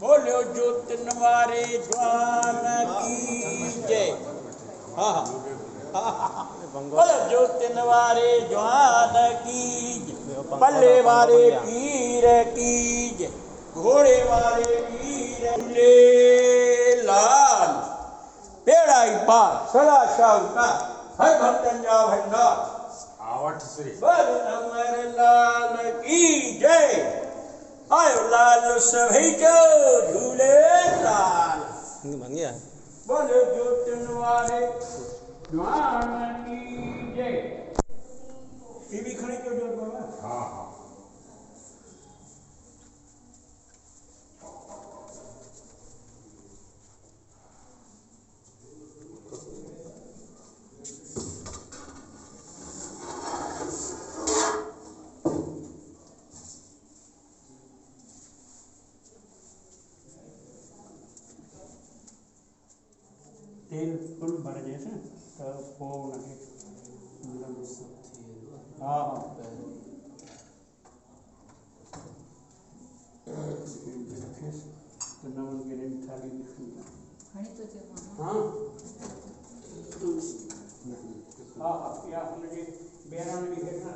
बोलो ज्योतिन वारे ज्वान की जय। हाँ बोलो ज्योतिन वारे ज्वान की जय, पल्ले वाले पीर की जय, घोड़े वाले पीर ले लाल पेड़ाई पार सदा शाहूकार हर भक्तन जा भंडार आवट श्री बर अमर लाल की जय। आयो लाल सभी जो झूले लाल बोलो ज्योतिन वाले ज्वान की जय। टीवी खड़ी क्यों जोत बाबा? हाँ हाँ तेल फुल भर जैसे तो पूर्ण है हाँ तो नमन के लिए थाली हाँ हाँ हाँ या हमने बेरा में भी देखना